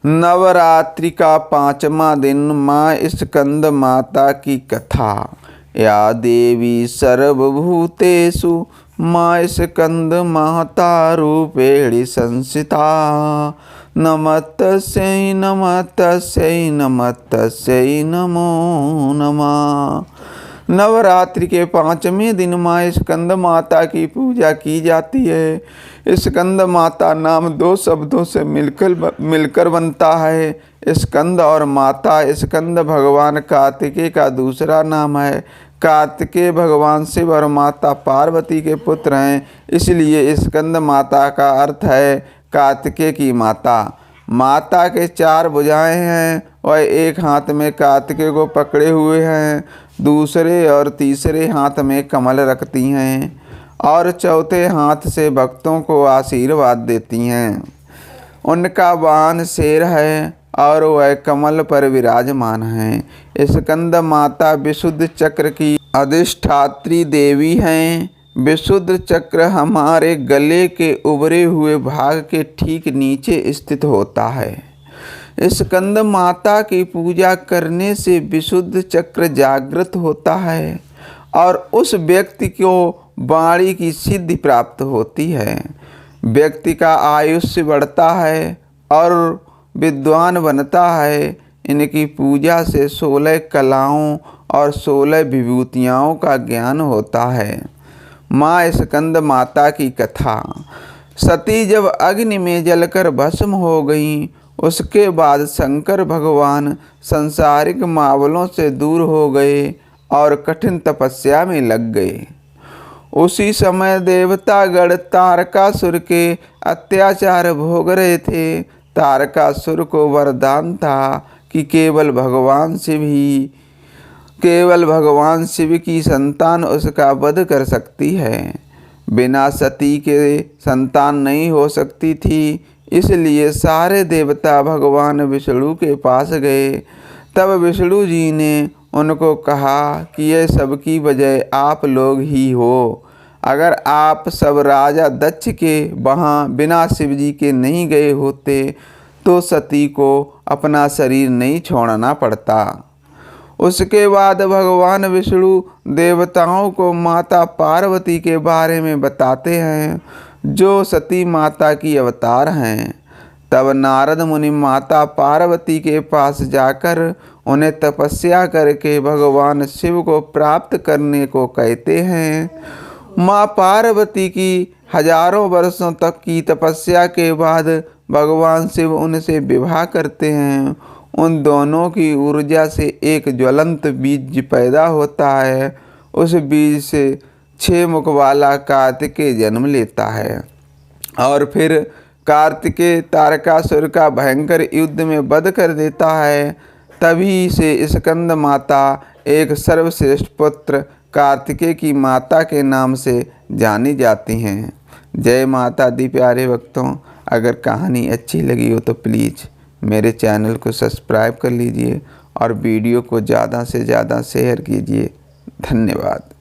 नवरात्रि का 5वां दिन माँ स्कंद माता की कथा। या देवी सर्वभूतेषु माँ स्कंद माता रूपेण संस्थिता। नमस्तस्यै नमस्तस्यै नमस्तस्यै नमो नमः। नवरात्रि के 5वें दिन माँ स्कंद माता की पूजा की जाती है। स्कंद माता नाम 2 शब्दों से मिलकर बनता है। स्कंद और माता। स्कंद भगवान कार्तिकेय का दूसरा नाम है। कार्तिकेय भगवान शिव और माता पार्वती के पुत्र हैं, इसलिए स्कंद माता का अर्थ है कार्तिकेय की माता। माता के 4 भुजाएं हैं। वह एक हाथ में कार्तिकेय को पकड़े हुए हैं, दूसरे और तीसरे हाथ में कमल रखती हैं और चौथे हाथ से भक्तों को आशीर्वाद देती हैं। उनका वाहन शेर है और वह कमल पर विराजमान है। स्कंद माता विशुद्ध चक्र की अधिष्ठात्री देवी हैं। विशुद्ध चक्र हमारे गले के उभरे हुए भाग के ठीक नीचे स्थित होता है। स्कंद माता की पूजा करने से विशुद्ध चक्र जागृत होता है और उस व्यक्ति को वाणी की सिद्धि प्राप्त होती है। व्यक्ति का आयुष्य बढ़ता है और विद्वान बनता है। इनकी पूजा से 16 कलाओं और 16 विभूतियों का ज्ञान होता है। माँ स्कंद माता की कथा। सती जब अग्नि में जलकर भस्म हो गईं, उसके बाद शंकर भगवान संसारिक मावलों से दूर हो गए और कठिन तपस्या में लग गए। उसी समय देवतागण तारकासुर के अत्याचार भोग रहे थे। तारकासुर को वरदान था कि केवल भगवान शिव की संतान उसका वध कर सकती है। बिना सती के संतान नहीं हो सकती थी, इसलिए सारे देवता भगवान विष्णु के पास गए। तब विष्णु जी ने उनको कहा कि यह सब की वजह आप लोग ही हो। अगर आप सब राजा दक्ष के वहाँ बिना शिव जी के नहीं गए होते तो सती को अपना शरीर नहीं छोड़ना पड़ता। उसके बाद भगवान विष्णु देवताओं को माता पार्वती के बारे में बताते हैं, जो सती माता की अवतार हैं। तब नारद मुनि माता पार्वती के पास जाकर उन्हें तपस्या करके भगवान शिव को प्राप्त करने को कहते हैं। माँ पार्वती की हजारों वर्षों तक की तपस्या के बाद भगवान शिव उनसे विवाह करते हैं। उन दोनों की ऊर्जा से एक ज्वलंत बीज पैदा होता है। उस बीज से 6 मुख वाला कार्तिकेय जन्म लेता है और फिर कार्तिकेय तारकासुर का भयंकर युद्ध में वध कर देता है। तभी से स्कंद माता एक सर्वश्रेष्ठ पुत्र कार्तिकेय की माता के नाम से जानी जाती हैं। जय माता दी। प्यारे भक्तों, अगर कहानी अच्छी लगी हो तो प्लीज़ मेरे चैनल को सब्सक्राइब कर लीजिए और वीडियो को ज़्यादा से ज़्यादा शेयर कीजिए। धन्यवाद।